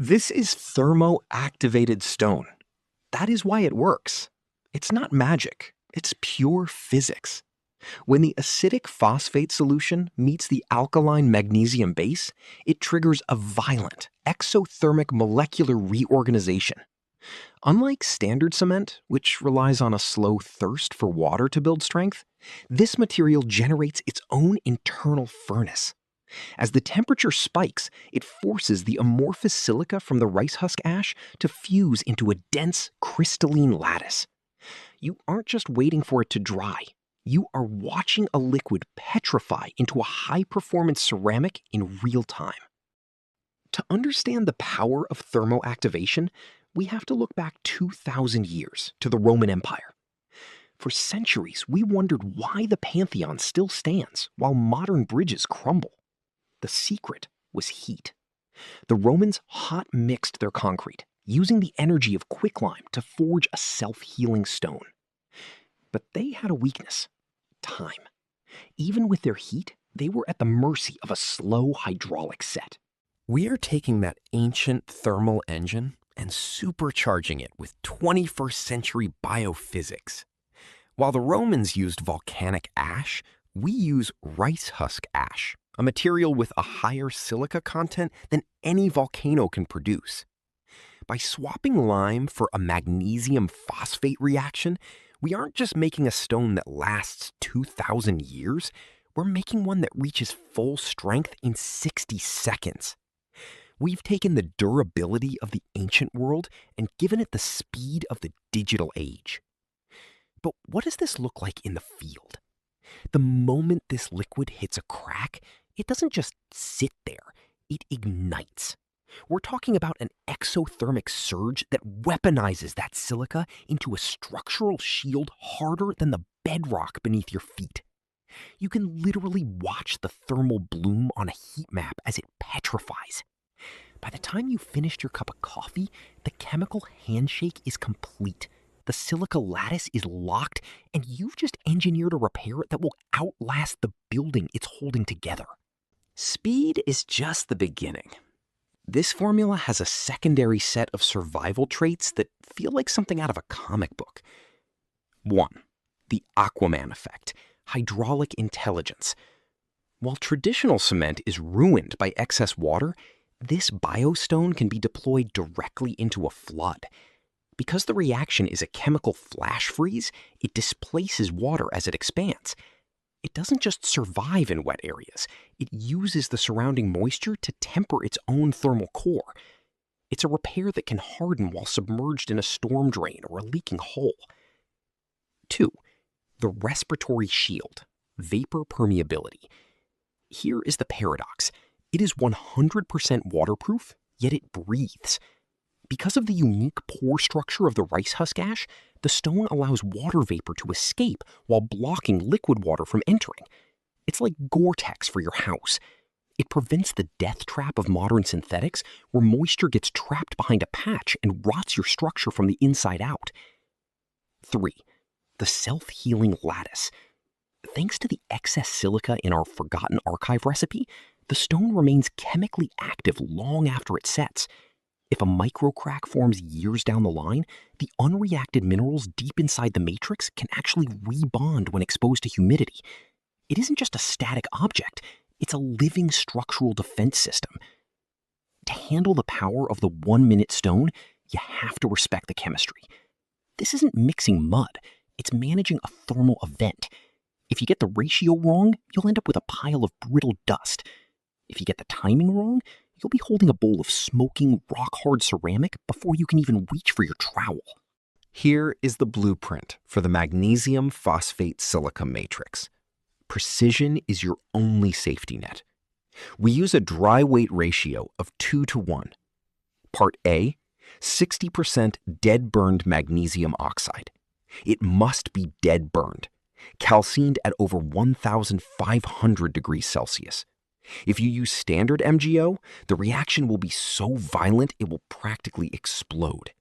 This is thermoactivated stone. That is why it works. It's not magic, it's pure physics. When the acidic phosphate solution meets the alkaline magnesium base, it triggers a violent, exothermic molecular reorganization. Unlike standard cement, which relies on a slow thirst for water to build strength, this material generates its own internal furnace. As the temperature spikes, it forces the amorphous silica from the rice husk ash to fuse into a dense, crystalline lattice. You aren't just waiting for it to dry. You are watching a liquid petrify into a high-performance ceramic in real time. To understand the power of thermoactivation, we have to look back 2,000 years to the Roman Empire. For centuries, we wondered why the Pantheon still stands while modern bridges crumble. The secret was heat. The Romans hot mixed their concrete, using the energy of quicklime to forge a self-healing stone. But they had a weakness: time. Even with their heat, they were at the mercy of a slow hydraulic set. We are taking that ancient thermal engine and supercharging it with 21st century biophysics. While the Romans used volcanic ash, we use rice husk ash, a material with a higher silica content than any volcano can produce. By swapping lime for a magnesium phosphate reaction, we aren't just making a stone that lasts 2,000 years, we're making one that reaches full strength in 60 seconds. We've taken the durability of the ancient world and given it the speed of the digital age. But what does this look like in the field? The moment this liquid hits a crack, it doesn't just sit there, it ignites. We're talking about an exothermic surge that weaponizes that silica into a structural shield harder than the bedrock beneath your feet. You can literally watch the thermal bloom on a heat map as it petrifies. By the time you finished your cup of coffee, the chemical handshake is complete. The silica lattice is locked, and you've just engineered a repair that will outlast the building it's holding together. Speed is just the beginning. This formula has a secondary set of survival traits that feel like something out of a comic book. 1. The Aquaman effect, hydraulic intelligence. While traditional cement is ruined by excess water, this biostone can be deployed directly into a flood. Because the reaction is a chemical flash freeze, it displaces water as it expands. It doesn't just survive in wet areas, it uses the surrounding moisture to temper its own thermal core. It's a repair that can harden while submerged in a storm drain or a leaking hole. 2. The respiratory shield, vapor permeability. Here is the paradox. It is 100% waterproof, yet it breathes. Because of the unique pore structure of the rice husk ash, the stone allows water vapor to escape while blocking liquid water from entering. It's like Gore-Tex for your house. It prevents the death trap of modern synthetics, where moisture gets trapped behind a patch and rots your structure from the inside out. 3. The self-healing lattice. Thanks to the excess silica in our forgotten archive recipe, the stone remains chemically active long after it sets. If a microcrack forms years down the line, the unreacted minerals deep inside the matrix can actually rebond when exposed to humidity. It isn't just a static object, it's a living structural defense system. To handle the power of the 1-minute stone, you have to respect the chemistry. This isn't mixing mud, it's managing a thermal event. If you get the ratio wrong, you'll end up with a pile of brittle dust. If you get the timing wrong, you'll be holding a bowl of smoking, rock-hard ceramic before you can even reach for your trowel. Here is the blueprint for the magnesium phosphate silica matrix. Precision is your only safety net. We use a dry weight ratio of 2:1. Part A, 60% dead burned magnesium oxide. It must be dead burned, calcined at over 1,500 degrees Celsius. If you use standard MgO, the reaction will be so violent it will practically explode.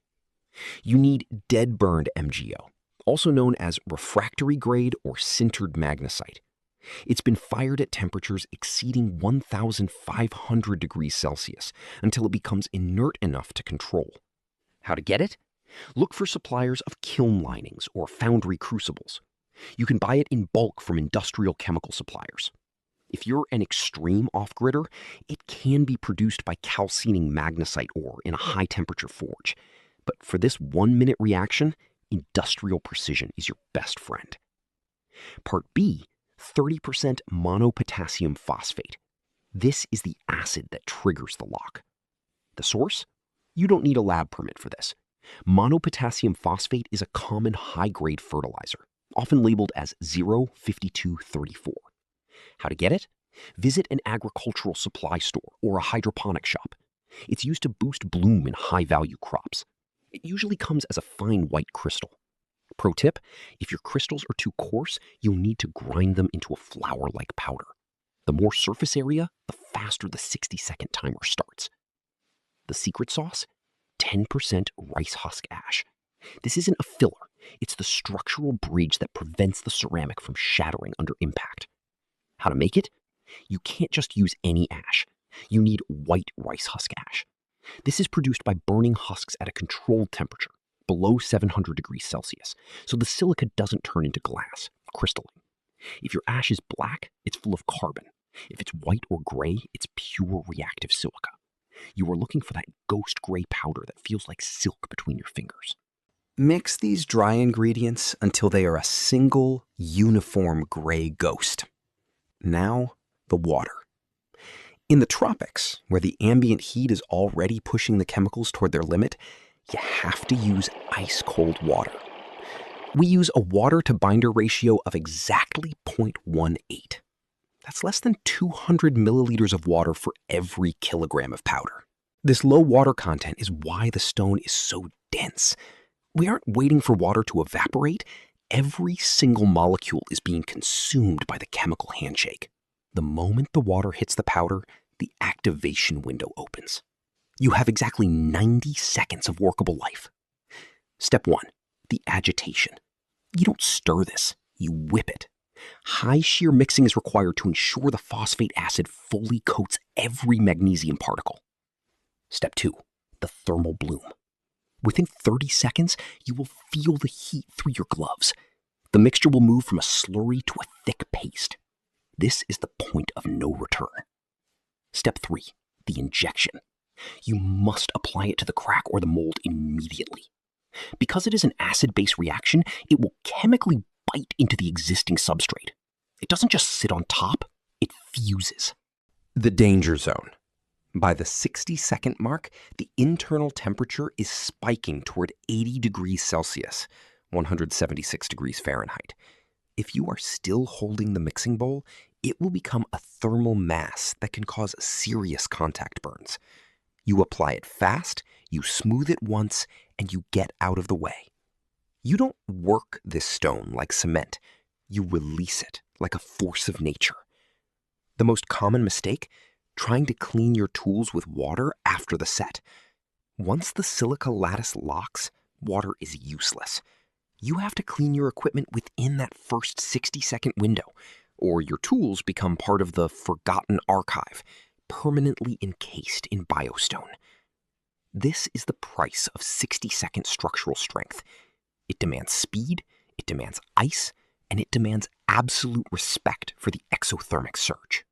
You need dead burned MgO, also known as refractory grade or sintered magnesite. It's been fired at temperatures exceeding 1,500 degrees Celsius until it becomes inert enough to control. How to get it? Look for suppliers of kiln linings or foundry crucibles. You can buy it in bulk from industrial chemical suppliers. If you're an extreme off-gridder, it can be produced by calcining magnesite ore in a high-temperature forge. But for this 1-minute reaction, industrial precision is your best friend. Part B, 30% monopotassium phosphate. This is the acid that triggers the lock. The source? You don't need a lab permit for this. Monopotassium phosphate is a common high-grade fertilizer, often labeled as 05234. How to get it? Visit an agricultural supply store or a hydroponic shop. It's used to boost bloom in high-value crops. It usually comes as a fine white crystal. Pro tip, if your crystals are too coarse, you'll need to grind them into a flour-like powder. The more surface area, the faster the 60-second timer starts. The secret sauce? 10% rice husk ash. This isn't a filler. It's the structural bridge that prevents the ceramic from shattering under impact. How to make it? You can't just use any ash. You need white rice husk ash. This is produced by burning husks at a controlled temperature, below 700 degrees Celsius, so the silica doesn't turn into glass, crystalline. If your ash is black, it's full of carbon. If it's white or gray, it's pure reactive silica. You are looking for that ghost gray powder that feels like silk between your fingers. Mix these dry ingredients until they are a single, uniform gray ghost. Now, the water. In the tropics, where the ambient heat is already pushing the chemicals toward their limit, you have to use ice-cold water. We use a water-to-binder ratio of exactly 0.18. That's less than 200 milliliters of water for every kilogram of powder. This low water content is why the stone is so dense. We aren't waiting for water to evaporate. Every single molecule is being consumed by the chemical handshake. The moment the water hits the powder, the activation window opens. You have exactly 90 seconds of workable life. Step 1, the agitation. You don't stir this, you whip it. High shear mixing is required to ensure the phosphate acid fully coats every magnesium particle. Step 2, the thermal bloom. Within 30 seconds, you will feel the heat through your gloves. The mixture will move from a slurry to a thick paste. This is the point of no return. Step 3, the injection. You must apply it to the crack or the mold immediately. Because it is an acid-base reaction, it will chemically bite into the existing substrate. It doesn't just sit on top, it fuses. The danger zone. By the 60-second mark, the internal temperature is spiking toward 80 degrees Celsius, 176 degrees Fahrenheit. If you are still holding the mixing bowl, it will become a thermal mass that can cause serious contact burns. You apply it fast, you smooth it once, and you get out of the way. You don't work this stone like cement. You release it like a force of nature. The most common mistake? Trying to clean your tools with water after the set. Once the silica lattice locks, water is useless. You have to clean your equipment within that first 60-second window, or your tools become part of the forgotten archive, permanently encased in biostone. This is the price of 60-second structural strength. It demands speed, it demands ice, and it demands absolute respect for the exothermic surge.